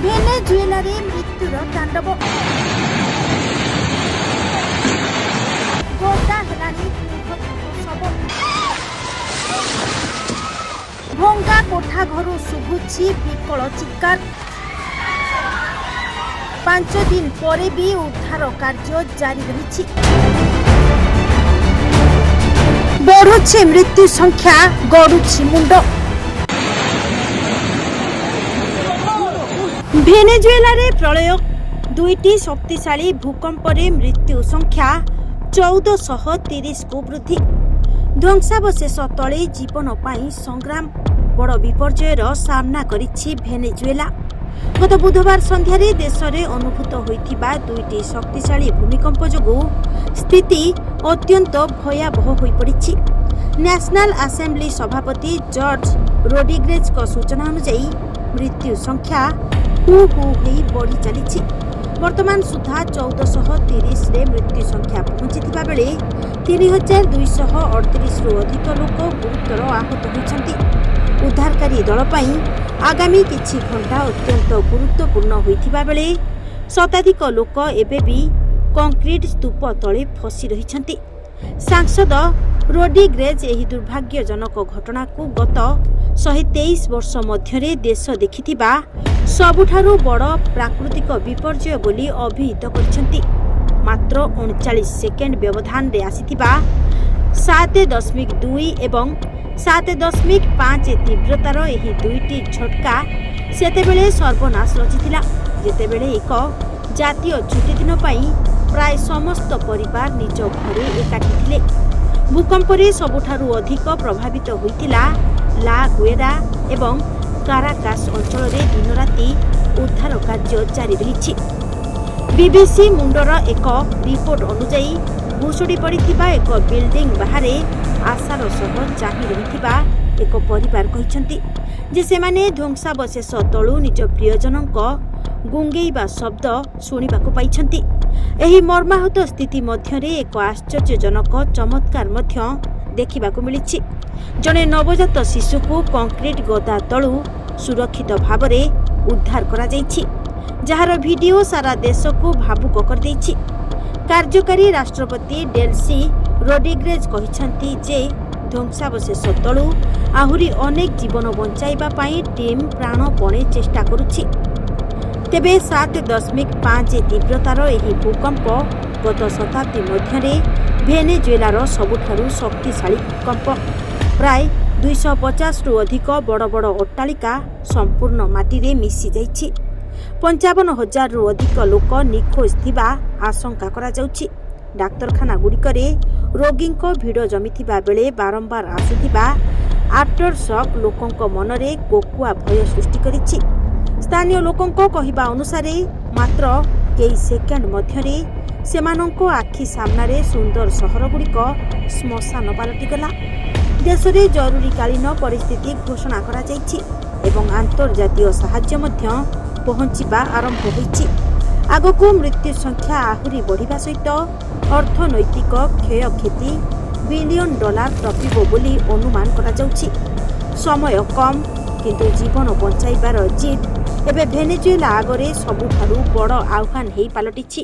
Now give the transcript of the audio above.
ଭେନେଜୁଏଲାରେ ମୃତ୍ୟୁର ତାଣ୍ଡବ। ଗଦା ହେଲାଣି ଶବ। ଭଙ୍ଗା କୋଠା ଘରୁ ଶୁଭୁଛି ବିକଳ ଚିତ୍କାର। 5 ଦିନ ପରେ ବି ଉଦ୍ଧାର କାର୍ଯ୍ୟ ଜାରି ରହିଛି। ବଢୁଛି ମୃତ୍ୟୁ ସଂଖ୍ୟା, ଗଡୁଛି ମୁଣ୍ଡ। ଭେନେଜୁଏଲାରେ ପ୍ରଳୟ, 2ଟି ଶକ୍ତିଶାଳୀ ଭୂକମ୍ପରେ ମୃତ୍ୟୁ ସଂଖ୍ୟା 1430କୁ ବୃଦ୍ଧି। ଧ୍ୱଂସାବଶେଷ ତଳେ ଜୀବନ ପାଇଁ ସଂଗ୍ରାମ। ବଡ଼ ବିପର୍ଯ୍ୟୟର ସାମ୍ନା କରିଛି ଭେନେଜୁଏଲା। ଗତ ବୁଧବାର ସନ୍ଧ୍ୟାରେ ଦେଶରେ ଅନୁଭୂତ ହୋଇଥିବା 2ଟି ଶକ୍ତିଶାଳୀ ଭୂମିକମ୍ପ ଯୋଗୁଁ ସ୍ଥିତି ଅତ୍ୟନ୍ତ ଭୟାବହ ହୋଇପଡ଼ିଛି। ନ୍ୟାସନାଲ ଆସେମ୍ବଲି ସଭାପତି ଜର୍ଜ ରୋଡ୍ରିଗେଜଙ୍କ ସୂଚନା ଅନୁଯାୟୀ ମୃତ୍ୟୁ ସଂଖ୍ୟା ହୁ ହୋଇ ବଢ଼ି ଚାଲିଛି। ବର୍ତ୍ତମାନ ସୁଦ୍ଧା 1430ରେ ମୃତ୍ୟୁ ସଂଖ୍ୟା ପହଞ୍ଚିଥିବା ବେଳେ 3238ରୁ ଅଧିକ ଲୋକ ଗୁରୁତର ଆହତ ହୋଇଛନ୍ତି। ଉଦ୍ଧାରକାରୀ ଦଳ ପାଇଁ ଆଗାମୀ କିଛି ଘଣ୍ଟା ଅତ୍ୟନ୍ତ ଗୁରୁତ୍ୱପୂର୍ଣ୍ଣ ହୋଇଥିବା ବେଳେ ଶତାଧିକ ଲୋକ ଏବେ ବି କଂକ୍ରିଟ ସ୍ତୂପ ତଳେ ଫସି ରହିଛନ୍ତି। ସାଂସଦ ରୋଡ୍ରିଗେଜ ଏହି ଦୁର୍ଭାଗ୍ୟଜନକ ଘଟଣାକୁ ଗତ 123 ବର୍ଷ ମଧ୍ୟରେ ଦେଶ ଦେଖିଥିବା ସବୁଠାରୁ ବଡ଼ ପ୍ରାକୃତିକ ବିପର୍ଯ୍ୟୟ ବୋଲି ଅଭିହିତ କରିଛନ୍ତି। ମାତ୍ର 39 ସେକେଣ୍ଡ ବ୍ୟବଧାନରେ ଆସିଥିବା 7.2 ଏବଂ 7.5 ତୀବ୍ରତାର ଏହି 2ଟି ଝଟକା ସେତେବେଳେ ସର୍ବନାଶ ରଚିଥିଲା, ଯେତେବେଳେ ଏକ ଜାତୀୟ ଛୁଟିଦିନ ପାଇଁ ପ୍ରାୟ ସମସ୍ତ ପରିବାର ନିଜ ଘରେ ଏକାଠି ଥିଲେ। ଭୂକମ୍ପରେ ସବୁଠାରୁ ଅଧିକ ପ୍ରଭାବିତ ହୋଇଥିଲା ଲା ଗୁଏରା ଏବଂ କାରାକାସ ଅଞ୍ଚଳରେ ଦିନରାତି ଉଦ୍ଧାର କାର୍ଯ୍ୟ ଜାରି ରହିଛି। ବିବିସି ମୁଣ୍ଡର ଏକ ରିପୋର୍ଟ ଅନୁଯାୟୀ ଭୁଶୁଡ଼ି ପଡ଼ିଥିବା ଏକ ବିଲ୍ଡିଂ ବାହାରେ ଆଶାର ସହ ଚାହିଁ ରହିଥିବା ଏକ ପରିବାର କହିଛନ୍ତି ଯେ ସେମାନେ ଧ୍ୱଂସାବଶେଷ ତଳୁ ନିଜ ପ୍ରିୟଜନଙ୍କ ଗୁଙ୍ଗେଇବା ଶବ୍ଦ ଶୁଣିବାକୁ ପାଇଛନ୍ତି। ଏହି ମର୍ମାହତ ସ୍ଥିତି ମଧ୍ୟରେ ଏକ ଆଶ୍ଚର୍ଯ୍ୟଜନକ ଚମତ୍କାର ମଧ୍ୟ ଦେଖିବାକୁ ମିଳିଛି। ଜଣେ ନବଜାତ ଶିଶୁକୁ କଂକ୍ରିଟ ଗଦା ତଳୁ ସୁରକ୍ଷିତ ଭାବରେ ଉଦ୍ଧାର କରାଯାଇଛି, ଯାହାର ଭିଡିଓ ସାରା ଦେଶକୁ ଭାବୁକ କରିଦେଇଛି। କାର୍ଯ୍ୟକାରୀ ରାଷ୍ଟ୍ରପତି ଡେଲ୍ସି ରୋଡ୍ରିଗେଜ କହିଛନ୍ତି ଯେ ଧ୍ୱଂସାବଶେଷ ତଳୁ ଆହୁରି ଅନେକ ଜୀବନ ବଞ୍ଚାଇବା ପାଇଁ ଟିମ୍ ପ୍ରାଣପଣେ ଚେଷ୍ଟା କରୁଛି। ତେବେ 7.5 ତୀବ୍ରତାର ଏହି ଭୂକମ୍ପ ଗତ ଶତାବ୍ଦୀ ମଧ୍ୟରେ ଭେନେଜୁଏଲାର ସବୁଠାରୁ ଶକ୍ତିଶାଳୀ ଭୂକମ୍ପ। ପ୍ରାୟ 250ରୁ ଅଧିକ ବଡ଼ ବଡ଼ ଅଟ୍ଟାଳିକା ସମ୍ପୂର୍ଣ୍ଣ ମାଟିରେ ମିଶିଯାଇଛି। 55,000ରୁ ଅଧିକ ଲୋକ ନିଖୋଜ ଥିବା ଆଶଙ୍କା କରାଯାଉଛି। ଡାକ୍ତରଖାନାଗୁଡ଼ିକରେ ରୋଗୀଙ୍କ ଭିଡ଼ ଜମିଥିବା ବେଳେ ବାରମ୍ବାର ଆସୁଥିବା ଆଫ୍ଟର ସକ୍ ଲୋକଙ୍କ ମନରେ କୋକୁଆ ଭୟ ସୃଷ୍ଟି କରିଛି। ସ୍ଥାନୀୟ ଲୋକଙ୍କ କହିବା ଅନୁସାରେ ମାତ୍ର କେଇ ସେକେଣ୍ଡ ମଧ୍ୟରେ ସେମାନଙ୍କ ଆଖି ସାମ୍ନାରେ ସୁନ୍ଦର ସହରଗୁଡ଼ିକ ଶ୍ମଶାନ ପାଲଟିଗଲା। ଦେଶରେ ଜରୁରୀକାଳୀନ ପରିସ୍ଥିତି ଘୋଷଣା କରାଯାଇଛି ଏବଂ ଆନ୍ତର୍ଜାତୀୟ ସାହାଯ୍ୟ ମଧ୍ୟ ପହଞ୍ଚିବା ଆରମ୍ଭ ହୋଇଛି। ଆଗକୁ ମୃତ୍ୟୁ ସଂଖ୍ୟା ଆହୁରି ବଢ଼ିବା ସହିତ ଅର୍ଥନୈତିକ କ୍ଷୟକ୍ଷତି $1 ବିଲିୟନ ଟପିବ ବୋଲି ଅନୁମାନ କରାଯାଉଛି। ସମୟ କମ୍, କିନ୍ତୁ ଜୀବନ ବଞ୍ଚାଇବାର ଜିଦ୍ ଏବେ ଭେନେଜୁଏଲା ଆଗରେ ସବୁଠାରୁ ବଡ଼ ଆହ୍ୱାନ ହୋଇ ପାଲଟିଛି।